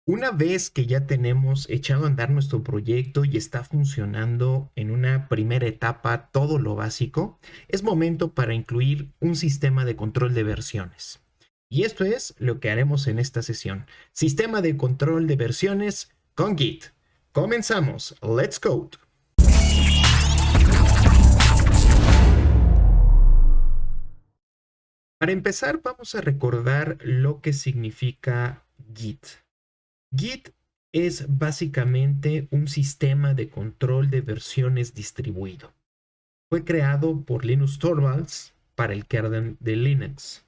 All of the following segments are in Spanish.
Una vez que ya tenemos echado a andar nuestro proyecto y está funcionando en una primera etapa todo lo básico, es momento para incluir un sistema de control de versiones. Y esto es lo que haremos en esta sesión. Sistema de control de versiones con Git. Comenzamos. Let's go. Para empezar, vamos a recordar lo que significa Git. Git es básicamente un sistema de control de versiones distribuido. Fue creado por Linus Torvalds para el kernel de Linux.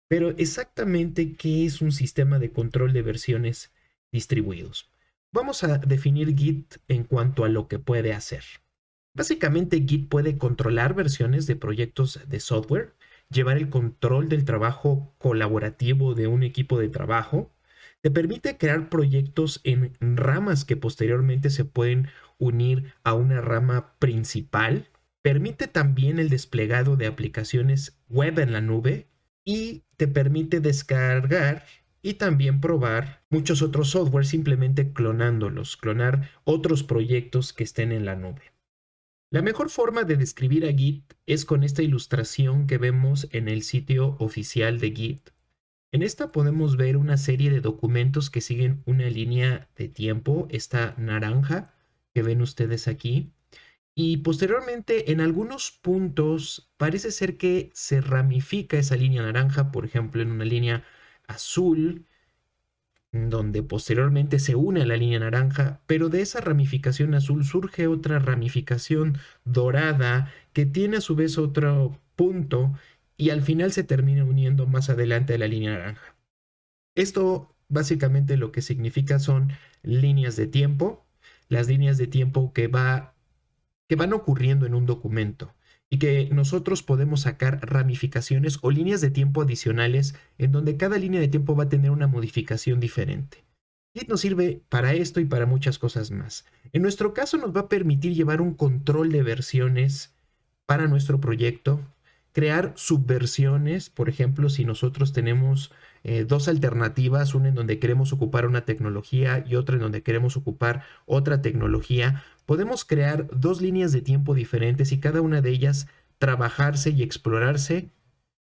Pero exactamente, ¿qué es un sistema de control de versiones distribuidos? Vamos a definir Git en cuanto a lo que puede hacer. Básicamente, Git puede controlar versiones de proyectos de software, llevar el control del trabajo colaborativo de un equipo de trabajo, te permite crear proyectos en ramas que posteriormente se pueden unir a una rama principal, permite también el desplegado de aplicaciones web en la nube y te permite descargar y también probar muchos otros software simplemente clonándolos, clonar otros proyectos que estén en la nube. La mejor forma de describir a Git es con esta ilustración que vemos en el sitio oficial de Git. En esta podemos ver una serie de documentos que siguen una línea de tiempo, esta naranja que ven ustedes aquí. Y posteriormente, en algunos puntos, parece ser que se ramifica esa línea naranja, por ejemplo, en una línea azul, donde posteriormente se une a la línea naranja, pero de esa ramificación azul surge otra ramificación dorada que tiene a su vez otro punto y al final se termina uniendo más adelante a la línea naranja. Esto básicamente lo que significa son líneas de tiempo, las líneas de tiempo que van ocurriendo en un documento y que nosotros podemos sacar ramificaciones o líneas de tiempo adicionales en donde cada línea de tiempo va a tener una modificación diferente. Git nos sirve para esto y para muchas cosas más. En nuestro caso nos va a permitir llevar un control de versiones para nuestro proyecto, crear subversiones, por ejemplo, si nosotros tenemos dos alternativas, una en donde queremos ocupar una tecnología y otra en donde queremos ocupar otra tecnología, podemos crear dos líneas de tiempo diferentes y cada una de ellas trabajarse y explorarse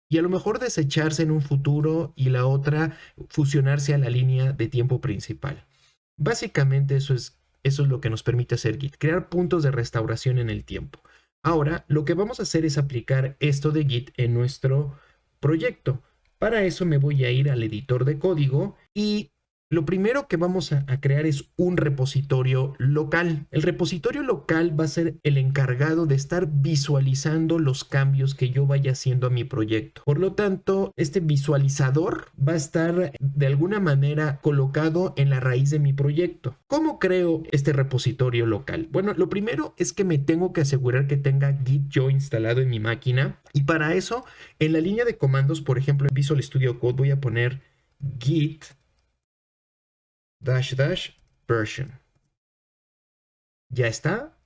y a lo mejor desecharse en un futuro y la otra fusionarse a la línea de tiempo principal. Básicamente eso es lo que nos permite hacer Git, crear puntos de restauración en el tiempo. Ahora, lo que vamos a hacer es aplicar esto de Git en nuestro proyecto. Para eso me voy a ir al editor de código y lo primero que vamos a crear es un repositorio local. El repositorio local va a ser el encargado de estar visualizando los cambios que yo vaya haciendo a mi proyecto. Por lo tanto, este visualizador va a estar de alguna manera colocado en la raíz de mi proyecto. ¿Cómo creo este repositorio local? Bueno, lo primero es que me tengo que asegurar que tenga Git.io instalado en mi máquina y para eso, en la línea de comandos, por ejemplo, en Visual Studio Code voy a poner git --version. Ya está.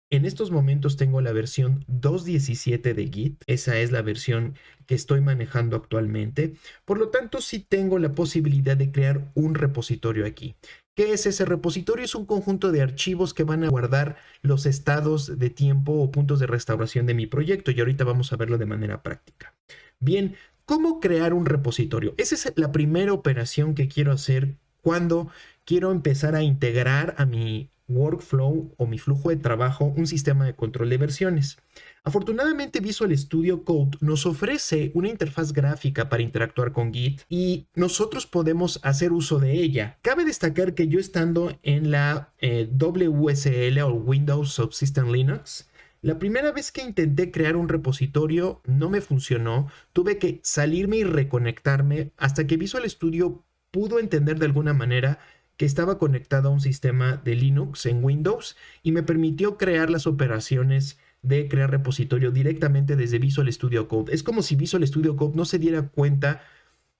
En estos momentos tengo la versión 2.17 de Git. Esa es la versión que estoy manejando actualmente. Por lo tanto, sí tengo la posibilidad de crear un repositorio aquí. ¿Qué es ese repositorio? Es un conjunto de archivos que van a guardar los estados de tiempo o puntos de restauración de mi proyecto. Y ahorita vamos a verlo de manera práctica. Bien, ¿cómo crear un repositorio? Esa es la primera operación que quiero hacer cuando quiero empezar a integrar a mi workflow o mi flujo de trabajo un sistema de control de versiones. Afortunadamente Visual Studio Code nos ofrece una interfaz gráfica para interactuar con Git y nosotros podemos hacer uso de ella. Cabe destacar que yo estando en la WSL o Windows Subsystem Linux, la primera vez que intenté crear un repositorio no me funcionó, tuve que salirme y reconectarme hasta que Visual Studio pudo entender de alguna manera que estaba conectado a un sistema de Linux en Windows y me permitió crear las operaciones de crear repositorio directamente desde Visual Studio Code. Es como si Visual Studio Code no se diera cuenta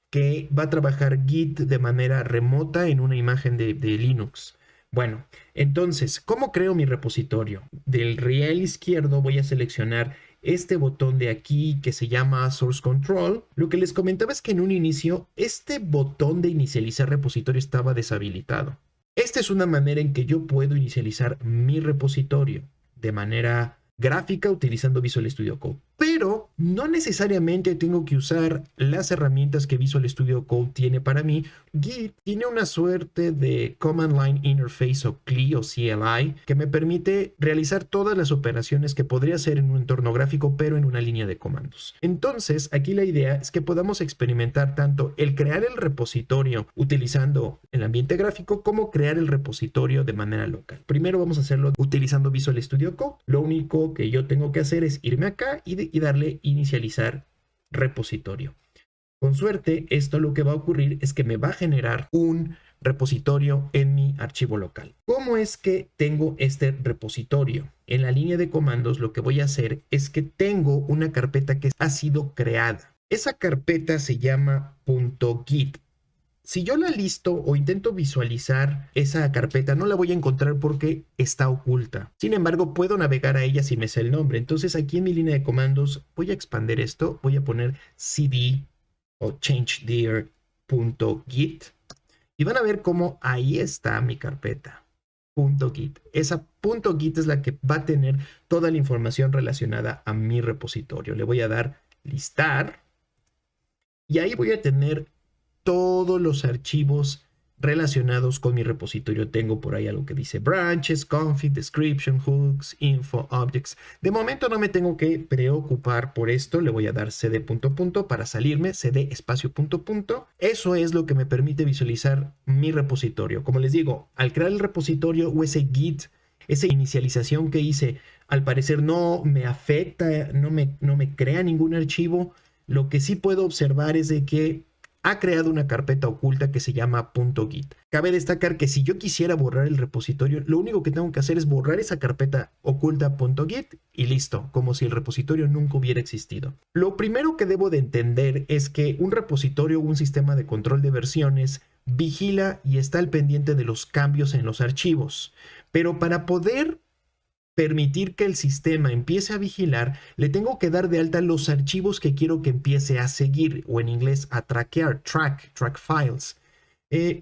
que va a trabajar Git de manera remota en una imagen de Linux. Bueno, entonces, ¿cómo creo mi repositorio? Del riel izquierdo voy a seleccionar este botón de aquí que se llama Source Control. Lo que les comentaba es que en un inicio este botón de inicializar repositorio estaba deshabilitado. Esta es una manera en que yo puedo inicializar mi repositorio de manera gráfica utilizando Visual Studio Code. Pero no necesariamente tengo que usar las herramientas que Visual Studio Code tiene para mí. Git tiene una suerte de Command Line Interface o CLI o CLI que me permite realizar todas las operaciones que podría hacer en un entorno gráfico pero en una línea de comandos. Entonces aquí la idea es que podamos experimentar tanto el crear el repositorio utilizando el ambiente gráfico como crear el repositorio de manera local. Primero vamos a hacerlo utilizando Visual Studio Code. Lo único que yo tengo que hacer es irme acá y darle inicializar repositorio. Con suerte, esto lo que va a ocurrir es que me va a generar un repositorio en mi archivo local. ¿Cómo es que tengo este repositorio? En la línea de comandos lo que voy a hacer es que tengo una carpeta que ha sido creada. Esa carpeta se llama .git. Si yo la listo o intento visualizar esa carpeta, no la voy a encontrar porque está oculta. Sin embargo, puedo navegar a ella si me sé el nombre. Entonces aquí en mi línea de comandos voy a expandir esto. Voy a poner cd o changedir.git y van a ver cómo ahí está mi carpeta. .git. Esa .git es la que va a tener toda la información relacionada a mi repositorio. Le voy a dar listar y ahí voy a tener todos los archivos relacionados con mi repositorio. Tengo por ahí algo que dice branches, config, description, hooks, info, objects. De momento no me tengo que preocupar por esto. Le voy a dar cd ... para salirme, cd espacio ... Eso es lo que me permite visualizar mi repositorio. Como les digo, al crear el repositorio o ese git, esa inicialización que hice, al parecer no me afecta, no me crea ningún archivo. Lo que sí puedo observar es de que ha creado una carpeta oculta que se llama .git. Cabe destacar que si yo quisiera borrar el repositorio, lo único que tengo que hacer es borrar esa carpeta oculta .git y listo, como si el repositorio nunca hubiera existido. Lo primero que debo de entender es que un repositorio o un sistema de control de versiones vigila y está al pendiente de los cambios en los archivos. Pero para poder permitir que el sistema empiece a vigilar, le tengo que dar de alta los archivos que quiero que empiece a seguir, o en inglés a traquear, track files.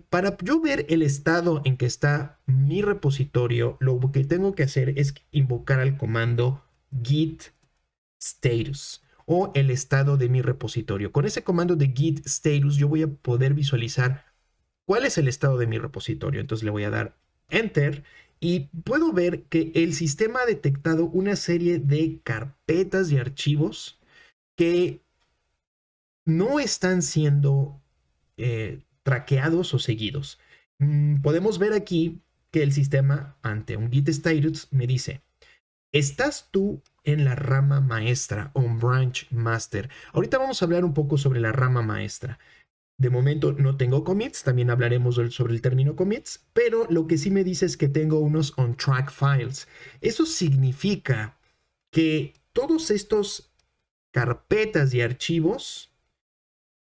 Para yo ver el estado en que está mi repositorio, lo que tengo que hacer es invocar al comando git status o el estado de mi repositorio. Con ese comando de git status yo voy a poder visualizar cuál es el estado de mi repositorio. Entonces le voy a dar enter y puedo ver que el sistema ha detectado una serie de carpetas y archivos que no están siendo traqueados o seguidos. Podemos ver aquí que el sistema ante un git status me dice: ¿estás tú en la rama maestra o branch master? Ahorita vamos a hablar un poco sobre la rama maestra. De momento no tengo commits, también hablaremos sobre el término commits, pero lo que sí me dice es que tengo unos on track files. Eso significa que todos estos carpetas y archivos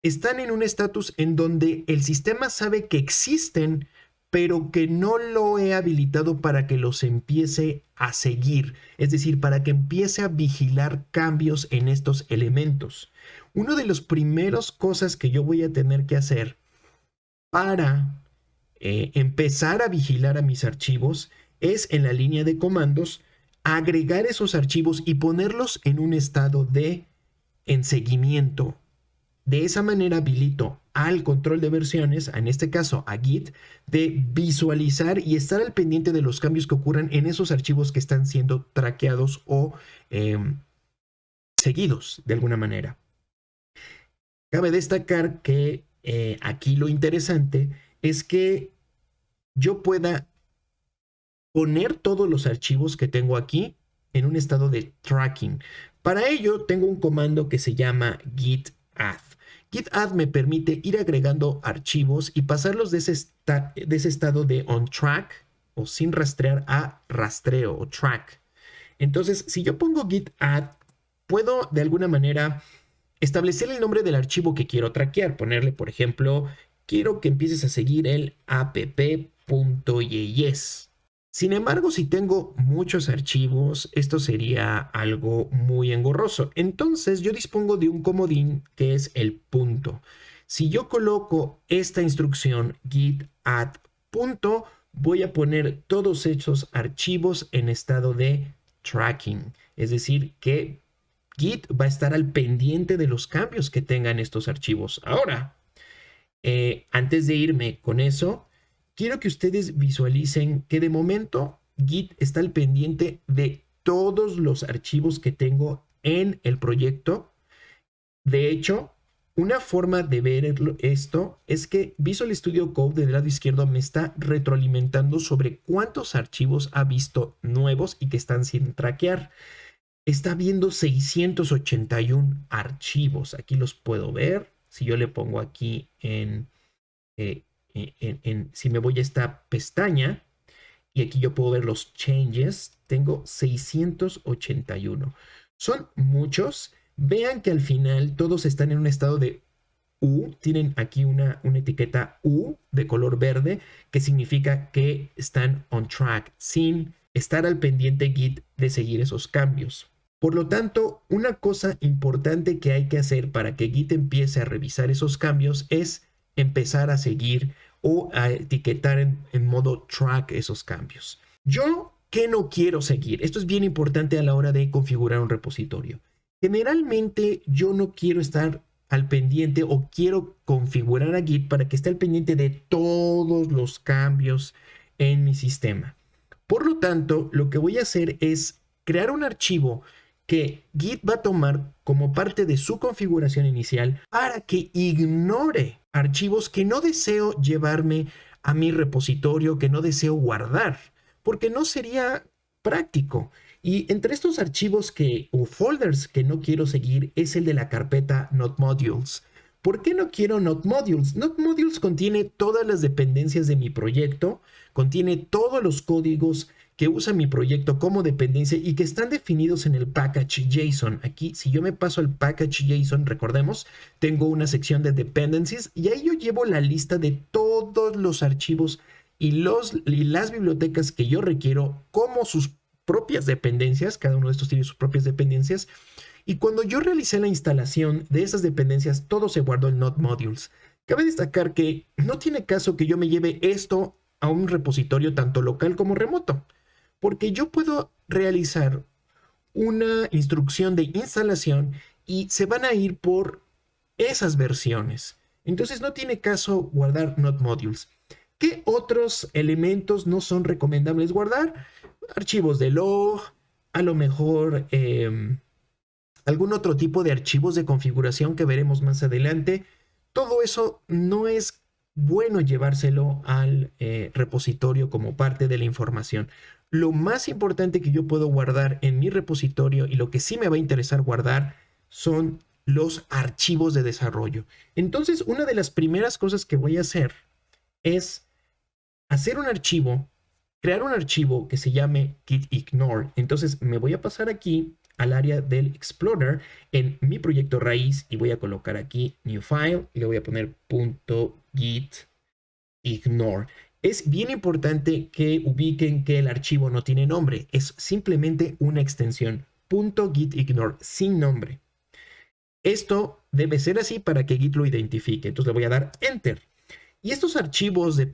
están en un estatus en donde el sistema sabe que existen, pero que no lo he habilitado para que los empiece a seguir, es decir, para que empiece a vigilar cambios en estos elementos. Una de las primeras cosas que yo voy a tener que hacer para empezar a vigilar a mis archivos es en la línea de comandos agregar esos archivos y ponerlos en un estado de en seguimiento. De esa manera habilito al control de versiones, en este caso a Git, de visualizar y estar al pendiente de los cambios que ocurran en esos archivos que están siendo traqueados o seguidos de alguna manera. Cabe destacar que aquí lo interesante es que yo pueda poner todos los archivos que tengo aquí en un estado de tracking. Para ello tengo un comando que se llama git add. Git add me permite ir agregando archivos y pasarlos de ese estado de on track o sin rastrear a rastreo o track. Entonces, si yo pongo git add, puedo de alguna manera establecer el nombre del archivo que quiero traquear. Ponerle, por ejemplo, quiero que empieces a seguir el app.yeyes. Sin embargo, si tengo muchos archivos, esto sería algo muy engorroso. Entonces yo dispongo de un comodín que es el punto. Si yo coloco esta instrucción git add punto, voy a poner todos estos archivos en estado de tracking. Es decir, que Git va a estar al pendiente de los cambios que tengan estos archivos. Ahora, antes de irme con eso, quiero que ustedes visualicen que de momento Git está al pendiente de todos los archivos que tengo en el proyecto. De hecho, una forma de ver esto es que Visual Studio Code del lado izquierdo me está retroalimentando sobre cuántos archivos ha visto nuevos y que están sin traquear. Está viendo 681 archivos. Aquí los puedo ver. Si yo le pongo aquí si me voy a esta pestaña y aquí yo puedo ver los changes, tengo 681. Son muchos. Vean que al final todos están en un estado de U. Tienen aquí una etiqueta U de color verde que significa que están on track, sin estar al pendiente Git de seguir esos cambios. Por lo tanto, una cosa importante que hay que hacer para que Git empiece a revisar esos cambios es empezar a seguir o a etiquetar en modo track esos cambios. Yo, ¿qué no quiero seguir? Esto es bien importante a la hora de configurar un repositorio. Generalmente yo no quiero estar al pendiente o quiero configurar a Git para que esté al pendiente de todos los cambios en mi sistema. Por lo tanto, lo que voy a hacer es crear un archivo que Git va a tomar como parte de su configuración inicial para que ignore archivos que no deseo llevarme a mi repositorio, que no deseo guardar, porque no sería práctico. Y entre estos archivos o folders que no quiero seguir es el de la carpeta NotModules. ¿Por qué no quiero NotModules? NotModules contiene todas las dependencias de mi proyecto, contiene todos los códigos que usa mi proyecto como dependencia y que están definidos en el package JSON. Aquí, si yo me paso al package JSON, recordemos, tengo una sección de dependencies y ahí yo llevo la lista de todos los archivos y las bibliotecas que yo requiero como sus propias dependencias. Cada uno de estos tiene sus propias dependencias. Y cuando yo realicé la instalación de esas dependencias, todo se guardó en NotModules. Cabe destacar que no tiene caso que yo me lleve esto a un repositorio tanto local como remoto, porque yo puedo realizar una instrucción de instalación y se van a ir por esas versiones. Entonces no tiene caso guardar NotModules. ¿Qué otros elementos no son recomendables guardar? Archivos de log, a lo mejor algún otro tipo de archivos de configuración que veremos más adelante. Todo eso no es bueno llevárselo al repositorio como parte de la información. Lo más importante que yo puedo guardar en mi repositorio y lo que sí me va a interesar guardar son los archivos de desarrollo. Entonces, una de las primeras cosas que voy a hacer es hacer un archivo, crear un archivo que se llame gitignore. Entonces, me voy a pasar aquí al área del Explorer en mi proyecto raíz y voy a colocar aquí New File y le voy a poner .gitignore. Es bien importante que ubiquen que el archivo no tiene nombre, es simplemente una extensión .gitignore sin nombre. Esto debe ser así para que Git lo identifique. Entonces le voy a dar Enter. Y estos archivos de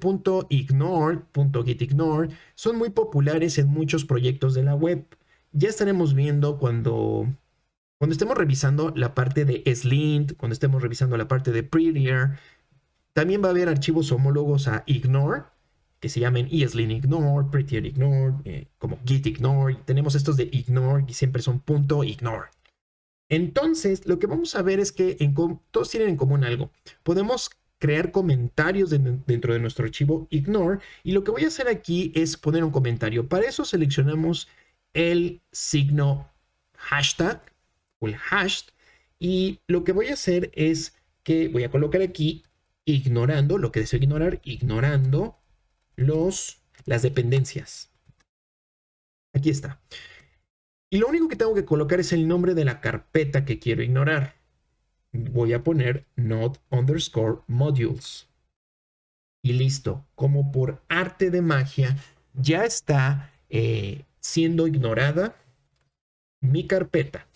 .ignore, .gitignore son muy populares en muchos proyectos de la web. Ya estaremos viendo cuando estemos revisando la parte de Slint, cuando estemos revisando la parte de Prettier. También va a haber archivos homólogos a Ignore, que se llamen ESLint-ignore, Prettier-ignore, como gitignore. Tenemos estos de Ignore y siempre son .ignore. Entonces, lo que vamos a ver es que todos tienen en común algo. Podemos crear comentarios dentro de nuestro archivo ignore y lo que voy a hacer aquí es poner un comentario. Para eso seleccionamos el signo hashtag o el hash y lo que voy a hacer es que voy a colocar aquí ignorando lo que deseo ignorar, ignorando las dependencias. Aquí está. Y lo único que tengo que colocar es el nombre de la carpeta que quiero ignorar. Voy a poner node_modules. Y listo. Como por arte de magia, ya está siendo ignorada mi carpeta.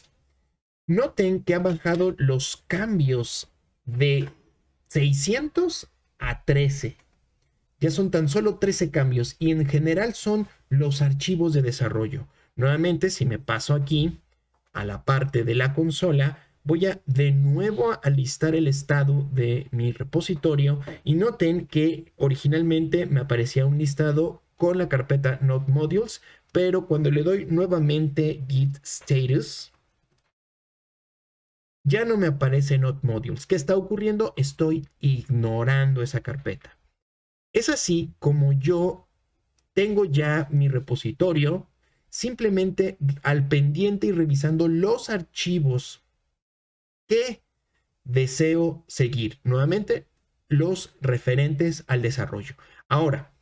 Noten que han bajado los cambios de 600 a 13. Ya son tan solo 13 cambios y en general son los archivos de desarrollo. Nuevamente, si me paso aquí a la parte de la consola, voy a de nuevo a listar el estado de mi repositorio y noten que originalmente me aparecía un listado con la carpeta Node Modules, pero cuando le doy nuevamente Git Status, ya no me aparece Node Modules. ¿Qué está ocurriendo? Estoy ignorando esa carpeta. Es así como yo tengo ya mi repositorio simplemente al pendiente y revisando los archivos que deseo seguir. Nuevamente, los referentes al desarrollo. Ahora,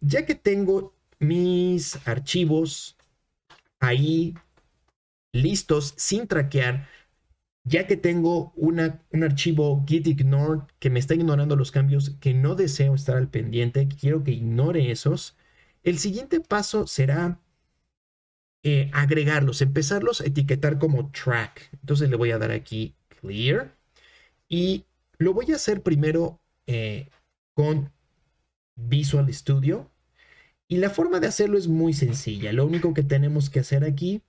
ya que tengo mis archivos ahí listos sin traquear, ya que tengo un archivo git ignore que me está ignorando los cambios que no deseo estar al pendiente, que quiero que ignore esos, el siguiente paso será agregarlos, empezarlos a etiquetar como track. Entonces le voy a dar aquí clear y lo voy a hacer primero con Visual Studio. Y la forma de hacerlo es muy sencilla. Lo único que tenemos que hacer aquí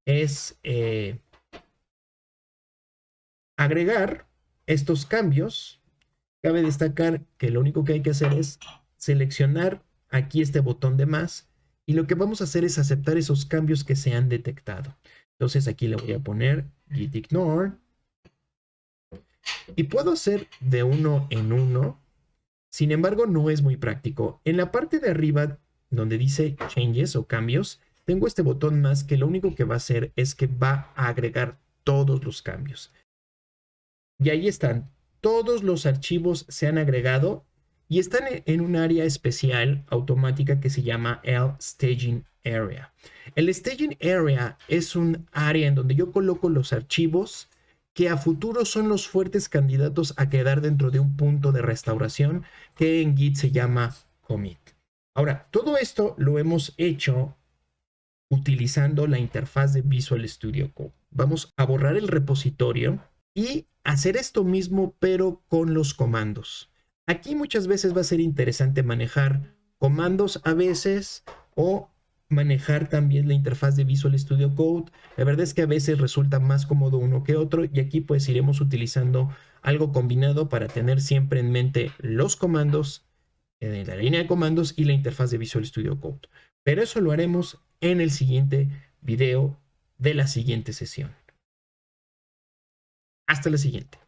es agregar estos cambios. Cabe destacar que lo único que hay que hacer es seleccionar aquí este botón de más y lo que vamos a hacer es aceptar esos cambios que se han detectado. Entonces aquí le voy a poner git ignore y puedo hacer de uno en uno. Sin embargo, no es muy práctico. En la parte de arriba donde dice changes o cambios, tengo este botón más que lo único que va a hacer es que va a agregar todos los cambios. Y ahí están. Todos los archivos se han agregado y están en un área especial automática que se llama el Staging Area. El Staging Area es un área en donde yo coloco los archivos que a futuro son los fuertes candidatos a quedar dentro de un punto de restauración que en Git se llama commit. Ahora, todo esto lo hemos hecho utilizando la interfaz de Visual Studio Code. Vamos a borrar el repositorio y hacer esto mismo pero con los comandos. Aquí muchas veces va a ser interesante manejar comandos a veces o manejar también la interfaz de Visual Studio Code. La verdad es que a veces resulta más cómodo uno que otro y aquí pues iremos utilizando algo combinado para tener siempre en mente los comandos, la línea de comandos y la interfaz de Visual Studio Code. Pero eso lo haremos en el siguiente video de la siguiente sesión. Hasta la siguiente.